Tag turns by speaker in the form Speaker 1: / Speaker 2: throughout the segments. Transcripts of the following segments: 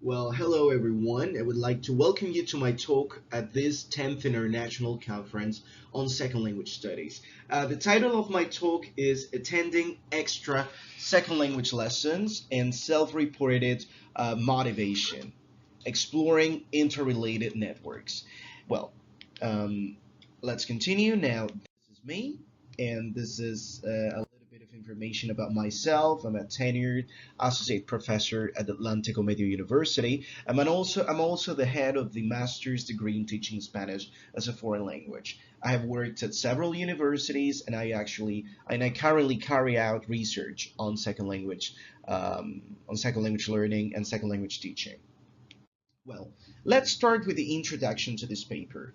Speaker 1: Well, hello everyone. I would like to welcome you to my talk at this 10th International Conference on Second Language Studies. The title of my talk is Attending Extra Second Language Lessons and Self-Reported Motivation, Exploring Interrelated Networks. Well, um, let's continue. Now, this is me, and this is a little bit of information about myself. I'm a tenured associate professor at Atlantico Medio University. I'm also the head of the master's degree in teaching Spanish as a foreign language. I have worked at several universities, and I currently carry out research on second language learning and second language teaching. Well, let's start with the introduction to this paper.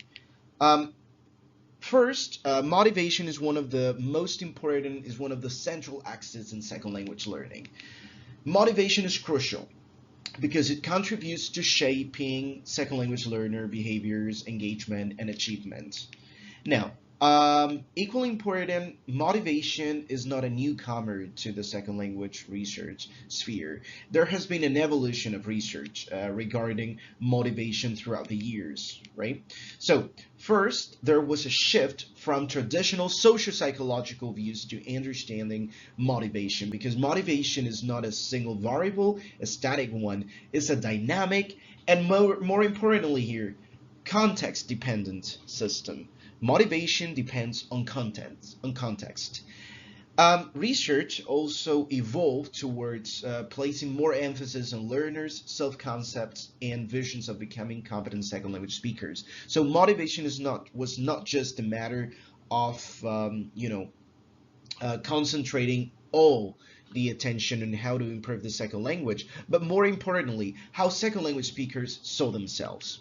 Speaker 1: Um, First, motivation is one of the central axes in second language learning. Motivation is crucial because it contributes to shaping second language learner behaviors, engagement, and achievement. Now, equally important, motivation is not a newcomer to the second language research sphere. There has been an evolution of research regarding motivation throughout the years, right? So, first, there was a shift from traditional social psychological views to understanding motivation because motivation is not a single variable, a static one, it's a dynamic and more importantly here, context dependent system. Motivation depends on context. Research also evolved towards placing more emphasis on learners, self-concepts, and visions of becoming competent second language speakers. So motivation was not just a matter of concentrating all the attention on how to improve the second language, but more importantly, how second language speakers saw themselves.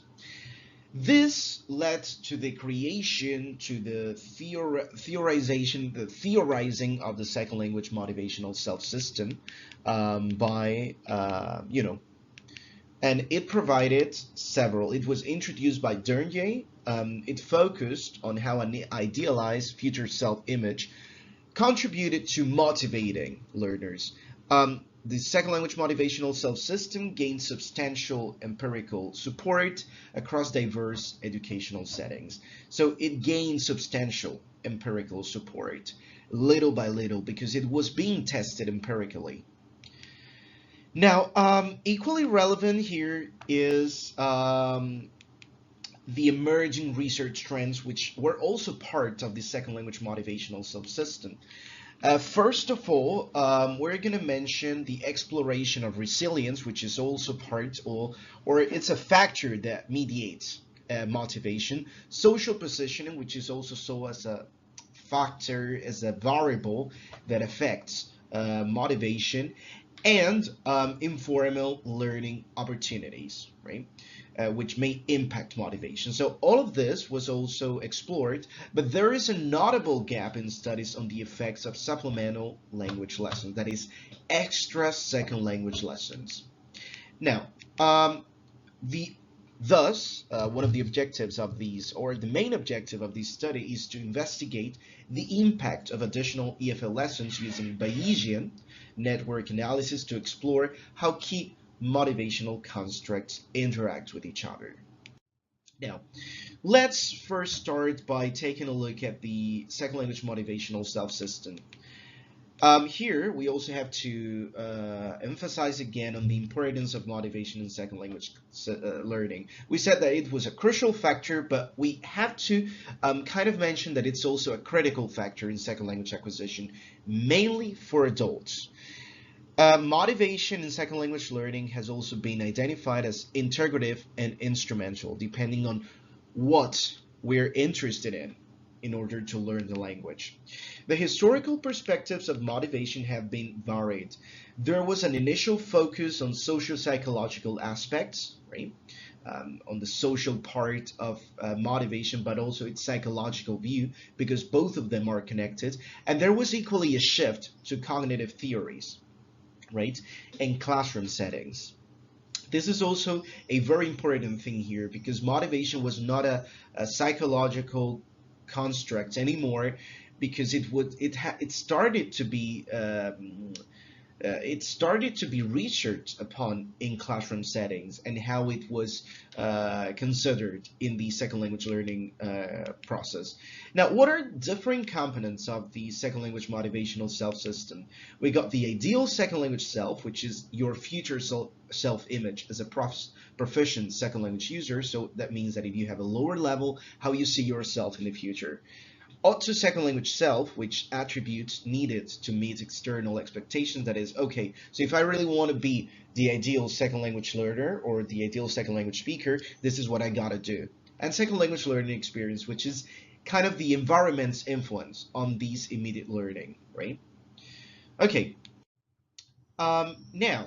Speaker 1: This led to the creation, to the theorizing of the second language motivational self-system and it provided several. It was introduced by Dernier. It focused on how an idealized future self-image contributed to motivating learners. The second language motivational self-system gained substantial empirical support across diverse educational settings. So it gained substantial empirical support little by little because it was being tested empirically. Now, equally relevant here is the emerging research trends, which were also part of the second language motivational self-system. First of all, we're going to mention the exploration of resilience, which is also part or it's a factor that mediates motivation. Social positioning, which is also saw as a factor, as a variable that affects motivation, and informal learning opportunities, right? Which may impact motivation. So all of this was also explored, but there is a notable gap in studies on the effects of supplemental language lessons, that is, extra second language lessons. Now, one of the objectives of these, or the main objective of this study, is to investigate the impact of additional EFL lessons using Bayesian network analysis to explore how key motivational constructs interact with each other. Now, let's first start by taking a look at the second language motivational self-system. Here, we also have to emphasize again on the importance of motivation in second language learning. We said that it was a crucial factor, but we have to kind of mention that it's also a critical factor in second language acquisition, mainly for adults. Motivation in second language learning has also been identified as integrative and instrumental, depending on what we're interested in order to learn the language. The historical perspectives of motivation have been varied. There was an initial focus on social psychological aspects, right? On the social part of motivation, but also its psychological view, because both of them are connected. And there was equally a shift to cognitive theories, right, in classroom settings. This is also a very important thing here because motivation was not a psychological construct anymore, because it started to be it started to be researched upon in classroom settings and how it was considered in the second language learning process. Now, what are different components of the second language motivational self system? We got the ideal second language self, which is your future self-image as a proficient second language user. So that means that if you have a lower level, how you see yourself in the future. Ought to second language self, which attributes needed to meet external expectations. That is, okay, so if I really want to be the ideal second language learner or the ideal second language speaker, this is what I gotta do. And second language learning experience, which is kind of the environment's influence on these immediate learning, right? Okay, now,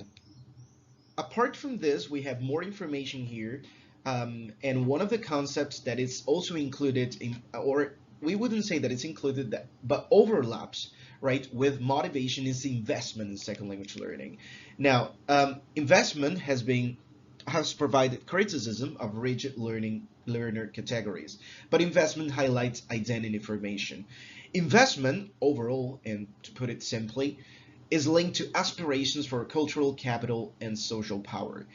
Speaker 1: apart from this, we have more information here. And one of the concepts that is also included in, or we wouldn't say that it's included, that, but overlaps, right, with motivation is investment in second language learning. Now, investment has provided criticism of rigid learner categories, but investment highlights identity formation. Investment overall, and to put it simply, is linked to aspirations for cultural capital and social power.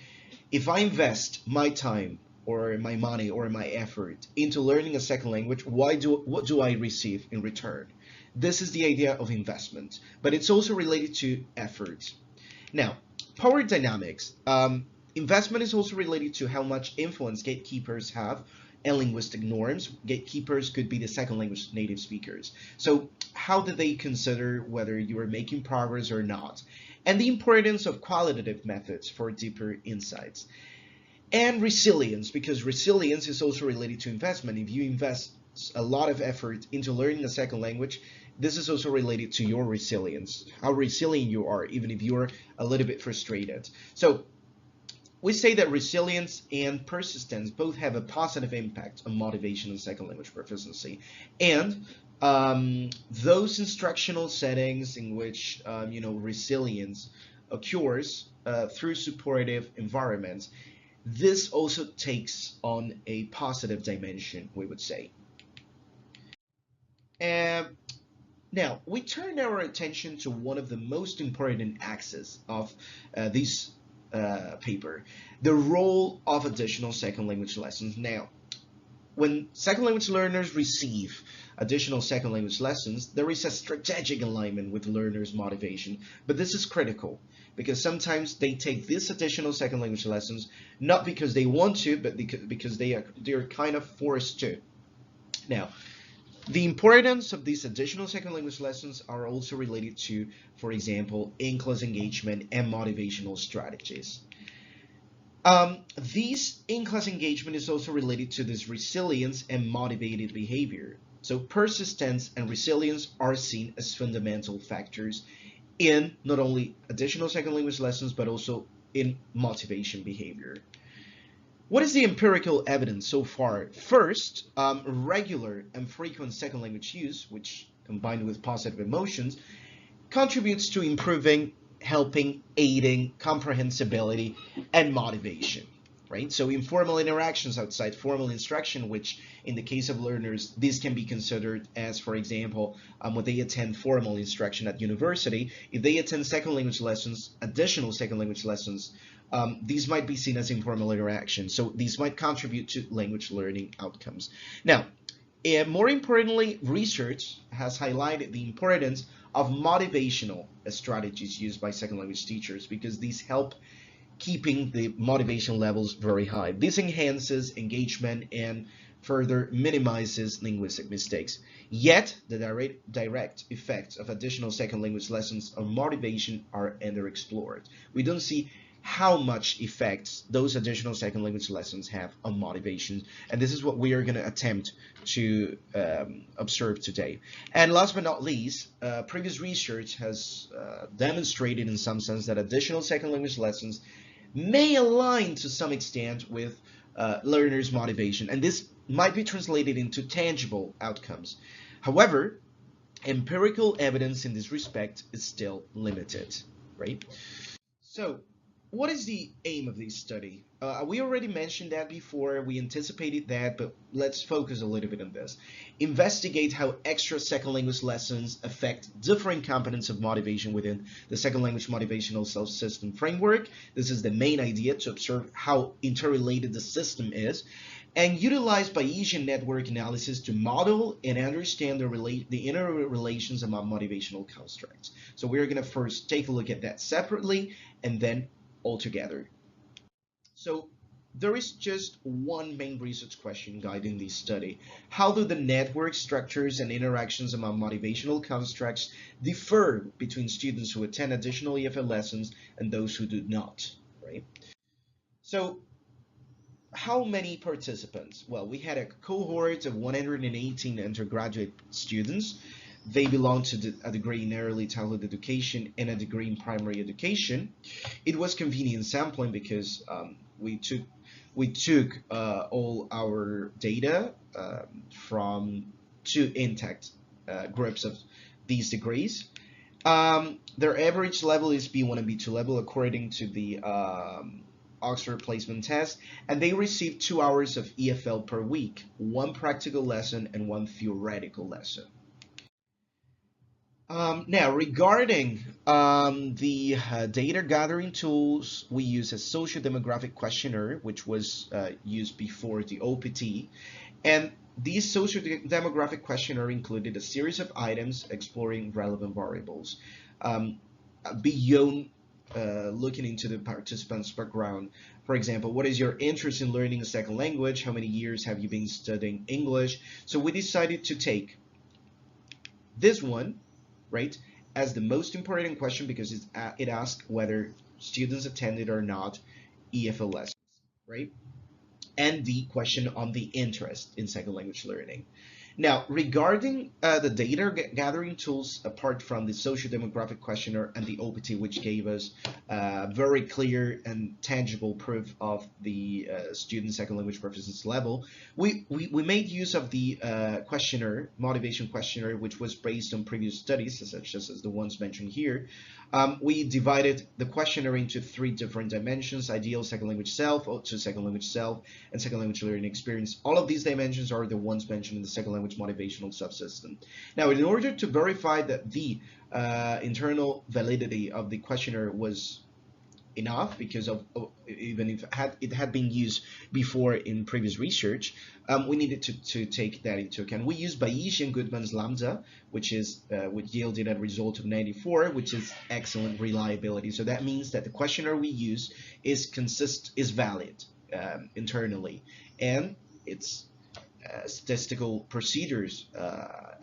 Speaker 1: If I invest my time or my money or my effort into learning a second language, what do I receive in return? This is the idea of investment, but it's also related to effort. Now, power dynamics. Investment is also related to how much influence gatekeepers have and linguistic norms. Gatekeepers could be the second language native speakers. So how do they consider whether you are making progress or not? And the importance of qualitative methods for deeper insights. And resilience, because resilience is also related to investment. If you invest a lot of effort into learning a second language, this is also related to your resilience, how resilient you are, even if you're a little bit frustrated. So we say that resilience and persistence both have a positive impact on motivation and second language proficiency. And those instructional settings in which resilience occurs through supportive environments, this also takes on a positive dimension, we would say. Now, we turn our attention to one of the most important axes of this paper, the role of additional second language lessons. Now, when second language learners receive additional second language lessons, there is a strategic alignment with learners' motivation, but this is critical because sometimes they take these additional second language lessons not because they want to, but because they're kind of forced to. Now, the importance of these additional second language lessons are also related to, for example, in-class engagement and motivational strategies. These in-class engagement is also related to this resilience and motivated behavior. So persistence and resilience are seen as fundamental factors in not only additional second language lessons, but also in motivation behavior. What is the empirical evidence so far? First, regular and frequent second language use, which combined with positive emotions, contributes to improving, helping, aiding comprehensibility and motivation, right? So informal interactions outside formal instruction, which in the case of learners, this can be considered as, for example, when they attend formal instruction at university, if they attend second language lessons, additional second language lessons, these might be seen as informal interactions. So these might contribute to language learning outcomes. Now, more importantly, research has highlighted the importance of motivational strategies used by second language teachers because these help keeping the motivation levels very high. This enhances engagement and further minimizes linguistic mistakes. Yet, the direct effects of additional second language lessons on motivation are underexplored. We don't see how much effects those additional second language lessons have on motivation, and this is what we are going to attempt to observe today. And last but not least, previous research has demonstrated in some sense that additional second language lessons may align to some extent with learners' motivation, and this might be translated into tangible outcomes. However, empirical evidence in this respect is still limited, right? So what is the aim of this study? We already mentioned that before, we anticipated that, but let's focus a little bit on this. Investigate how extra second language lessons affect different components of motivation within the second language motivational self-system framework. This is the main idea, to observe how interrelated the system is, and utilize Bayesian network analysis to model and understand the interrelations among motivational constructs. So we're going to first take a look at that separately and then all together. So there is just one main research question guiding this study. How do the network structures and interactions among motivational constructs differ between students who attend additional EFL lessons and those who do not, right? So how many participants? Well, we had a cohort of 118 undergraduate students. They belong to a degree in early childhood education and a degree in primary education. It was convenient sampling because we took all our data from two intact groups of these degrees. Their average level is B1 and B2 level according to the Oxford Placement Test, and they received 2 hours of EFL per week, 1 practical lesson and 1 theoretical lesson. Now, regarding the data gathering tools, we use a socio-demographic questionnaire, which was used before the OPT, and these socio-demographic questionnaire included a series of items exploring relevant variables. Beyond looking into the participant's background. For example, what is your interest in learning a second language? How many years have you been studying English? So we decided to take this one, right, as the most important question because it asked whether students attended or not EFL lessons, right? And the question on the interest in second language learning. Now, regarding the data gathering tools, apart from the socio-demographic questionnaire and the OPT, which gave us very clear and tangible proof of the student second language proficiency level, we made use of the questionnaire, motivation questionnaire, which was based on previous studies, such as the ones mentioned here. We divided the questionnaire into 3 different dimensions: ideal second language self, to second language self, and second language learning experience. All of these dimensions are the ones mentioned in the second language motivational subsystem. Now, in order to verify that the internal validity of the questionnaire was enough, because of even if it had been used before in previous research, we needed to take that into account. We used Bayesian Goodman's lambda, which yielded a result of 94, which is excellent reliability. So that means that the questionnaire we use is valid internally, and its statistical procedures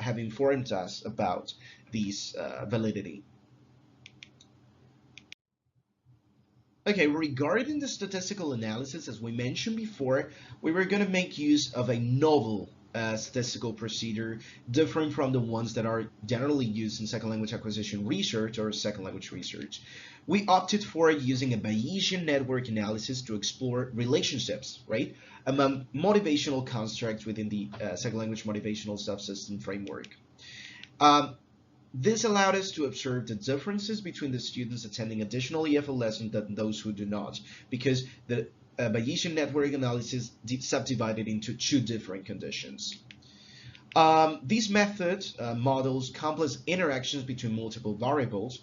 Speaker 1: have informed us about these validity. Okay, regarding the statistical analysis, as we mentioned before, we were going to make use of a novel statistical procedure different from the ones that are generally used in second language acquisition research or second language research. We opted for using a Bayesian network analysis to explore relationships, right, among motivational constructs within the second language motivational subsystem framework. This allowed us to observe the differences between the students attending additional EFL lessons than those who do not, because the Bayesian network analysis subdivided into 2 different conditions. These methods models complex interactions between multiple variables,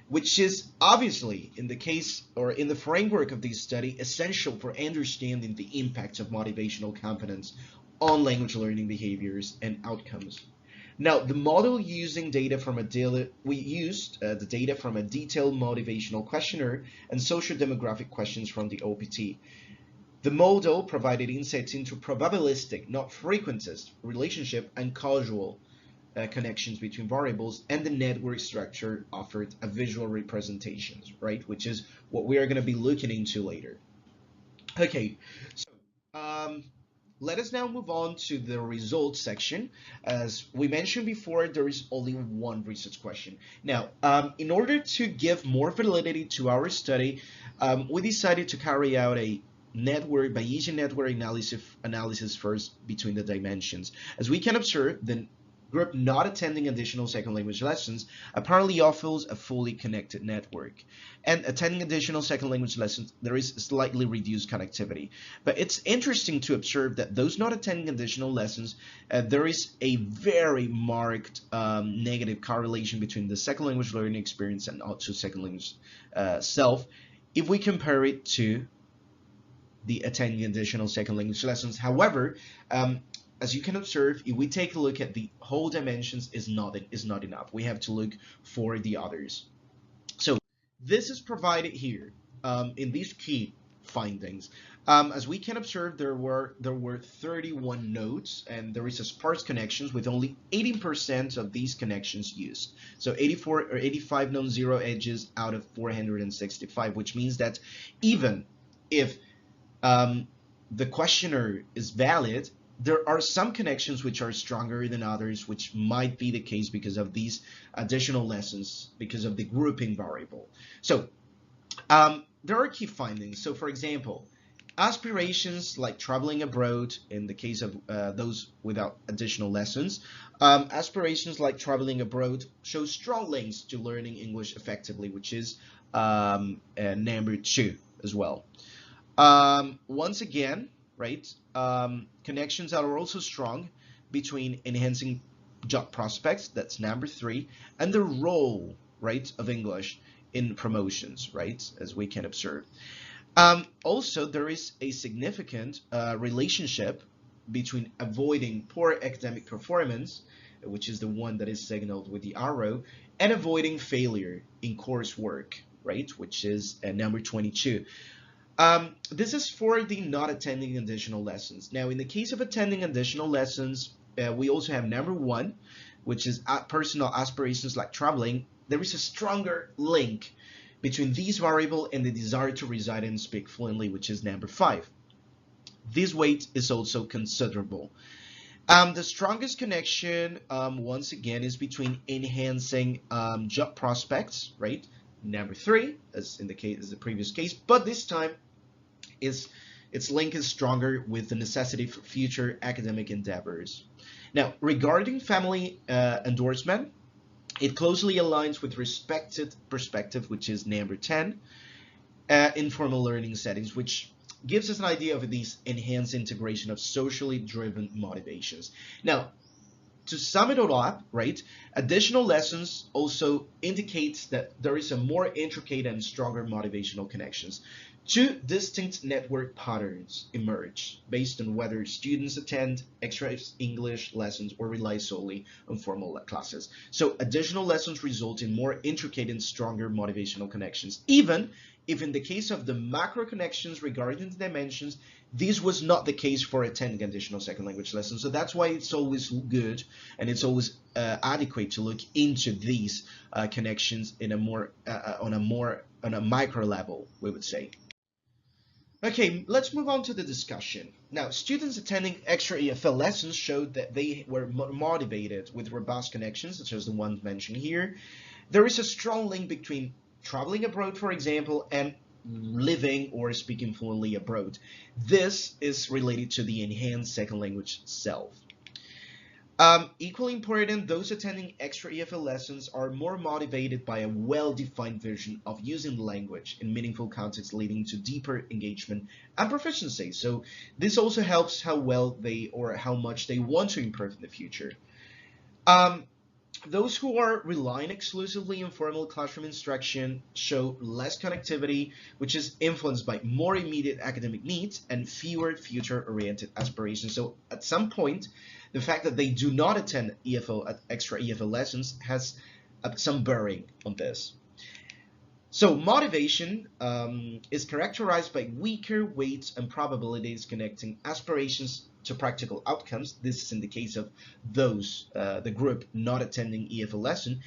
Speaker 1: which is obviously, in the case or in the framework of this study, essential for understanding the impact of motivational components on language learning behaviors and outcomes. Now, the model using data from we used the data from a detailed motivational questionnaire and social demographic questions from the OPT. The model provided insights into probabilistic, not frequentist, relationship and causal connections between variables, and the network structure offered a visual representations, right, which is what we are going to be looking into later. Okay, so let us now move on to the results section. As we mentioned before, there is only one research question. Now, in order to give more validity to our study, we decided to carry out a Bayesian network analysis first between the dimensions. As we can observe, the group not attending additional second language lessons apparently offers a fully connected network. And attending additional second language lessons, there is slightly reduced connectivity. But it's interesting to observe that those not attending additional lessons, there is a very marked negative correlation between the second language learning experience and also second language self if we compare it to the attending additional second language lessons. However, as you can observe, if we take a look at the whole dimensions, is not enough. We have to look for the others. So this is provided here in these key findings. As we can observe, there were 31 nodes, and there is a sparse connections with only 18% of these connections used. So 84 or 85 known zero edges out of 465, which means that even if the questionnaire is valid, there are some connections which are stronger than others, which might be the case because of these additional lessons, because of the grouping variable. So there are key findings. So for example, aspirations like traveling abroad, in the case of those without additional lessons, aspirations like traveling abroad show strong links to learning English effectively, which is number 2 as well. Once again, right, connections are also strong between enhancing job prospects, that's number 3, and the role, right, of English in promotions, right, as we can observe. Also, there is a significant relationship between avoiding poor academic performance, which is the one that is signaled with the arrow, and avoiding failure in coursework, right, which is number 22. This is for the not attending additional lessons. Now, in the case of attending additional lessons, we also have number 1, which is personal aspirations like traveling. There is a stronger link between these variable and the desire to reside and speak fluently, which is number 5. This weight is also considerable. The strongest connection, once again, is between enhancing job prospects, right? Number 3, as in the previous case, but this time its link is stronger with the necessity for future academic endeavors. Now, regarding family endorsement, it closely aligns with respected perspective, which is number 10, informal learning settings, which gives us an idea of these enhanced integration of socially driven motivations. Now, to sum it all up, right, additional lessons also indicates that there is a more intricate and stronger motivational connections. 2 distinct network patterns emerge based on whether students attend extra English lessons or rely solely on formal classes. So additional lessons result in more intricate and stronger motivational connections, even if in the case of the macro connections regarding the dimensions, this was not the case for attending additional second language lessons. So that's why it's always good and it's always adequate to look into these connections in a more on a micro level, we would say. Okay, let's move on to the discussion. Now, students attending extra EFL lessons showed that they were motivated with robust connections, such as the ones mentioned here. There is a strong link between traveling abroad, for example, and living or speaking fluently abroad. This is related to the enhanced second language self. Equally important, those attending extra EFL lessons are more motivated by a well-defined vision of using language in meaningful contexts, leading to deeper engagement and proficiency. So this also helps how well they or how much they want to improve in the future. Those who are relying exclusively on formal classroom instruction show less connectivity, which is influenced by more immediate academic needs and fewer future-oriented aspirations. So at some point, the fact that they do not attend extra EFL lessons has some bearing on this. So motivation is characterized by weaker weights and probabilities connecting aspirations to practical outcomes. This is in the case of those, the group not attending EFL lesson,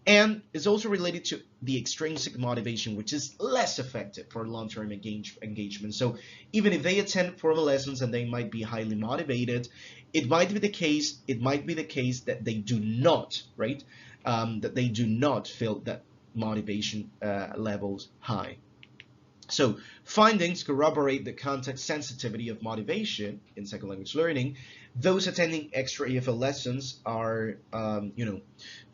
Speaker 1: and is also related to the extrinsic motivation, which is less effective for long-term engagement. So even if they attend formal lessons and they might be highly motivated, it might be the case that they do not, right, that they do not feel that motivation levels high. So findings corroborate the context sensitivity of motivation in second language learning. Those attending extra EFL lessons are,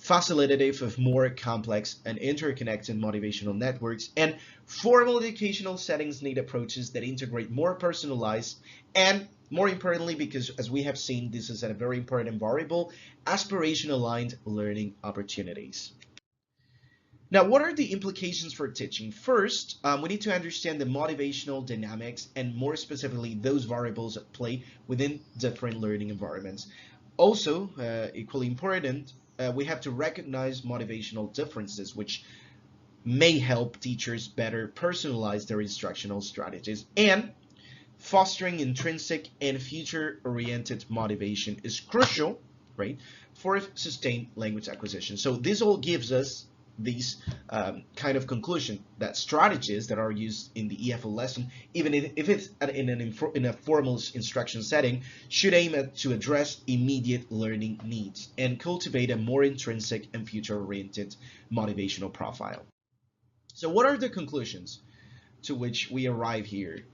Speaker 1: facilitative of more complex and interconnected motivational networks, and formal educational settings need approaches that integrate more personalized and, more importantly, because as we have seen, this is a very important variable, aspiration-aligned learning opportunities. Now, what are the implications for teaching? First, we need to understand the motivational dynamics and more specifically those variables at play within different learning environments. Also, equally important, we have to recognize motivational differences, which may help teachers better personalize their instructional strategies. And fostering intrinsic and future-oriented motivation is crucial, right, for sustained language acquisition. So this all gives us these kind of conclusion that strategies that are used in the EFL lesson, even if it's in a formal instruction setting, should aim to address immediate learning needs and cultivate a more intrinsic and future-oriented motivational profile. So what are the conclusions to which we arrive here?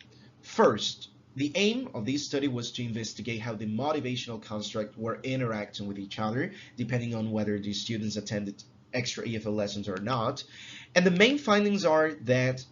Speaker 1: First, the aim of this study was to investigate how the motivational construct were interacting with each other, depending on whether the students attended extra EFL lessons or not. And the main findings are that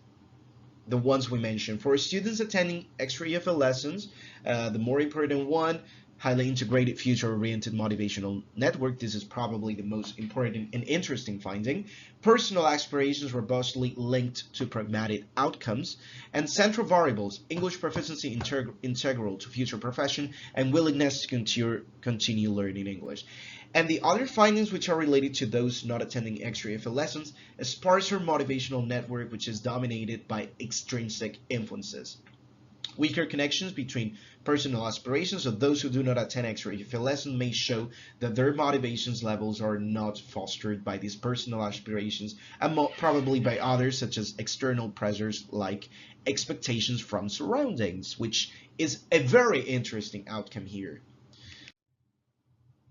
Speaker 1: the ones we mentioned. For students attending extra EFL lessons, the more important one, highly integrated future-oriented motivational network. This is probably the most important and interesting finding. Personal aspirations robustly linked to pragmatic outcomes, and central variables, English proficiency integral to future profession, and willingness to continue learning English. And the other findings which are related to those not attending extra EFL lessons, a sparser motivational network which is dominated by extrinsic influences. Weaker connections between personal aspirations of those who do not attend extra EFL lessons may show that their motivations levels are not fostered by these personal aspirations and probably by others such as external pressures like expectations from surroundings, which is a very interesting outcome here.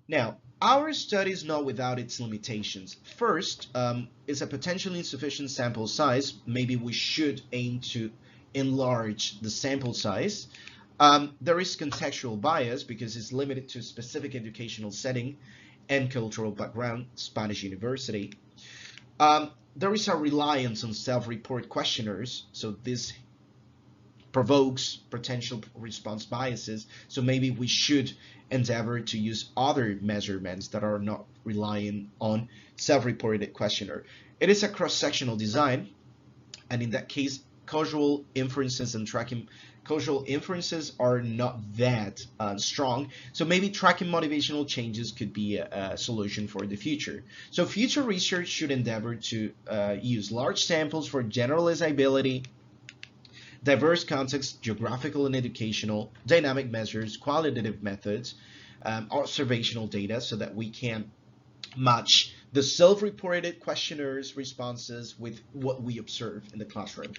Speaker 1: Now, our study is not without its limitations. First, is a potentially insufficient sample size. Maybe we should aim to enlarge the sample size. There is contextual bias because it's limited to a specific educational setting and cultural background, Spanish university. There is a reliance on self-report questionnaires, so this provokes potential response biases, so maybe we should endeavor to use other measurements that are not relying on self-reported questionnaire. It is a cross-sectional design, and in that case, causal inferences and tracking causal inferences are not that strong, so maybe tracking motivational changes could be a solution for the future. So future research should endeavor to use large samples for generalizability, diverse contexts, geographical and educational, dynamic measures, qualitative methods, observational data, so that we can match the self-reported questionnaires responses with what we observe in the classroom,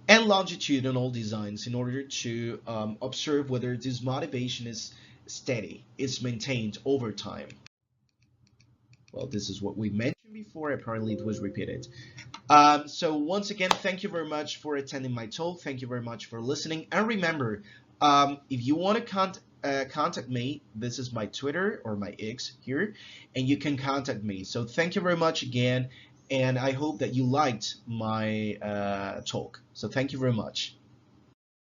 Speaker 1: and longitudinal designs in order to observe whether this motivation is steady, is maintained over time. Well, this is what we mentioned before. Apparently it was repeated. So once again, thank you very much for attending my talk. Thank you very much for listening. And remember, if you want to contact me, this is my Twitter or my X here, and you can contact me. So thank you very much again, and I hope that you liked my talk. So thank you very much.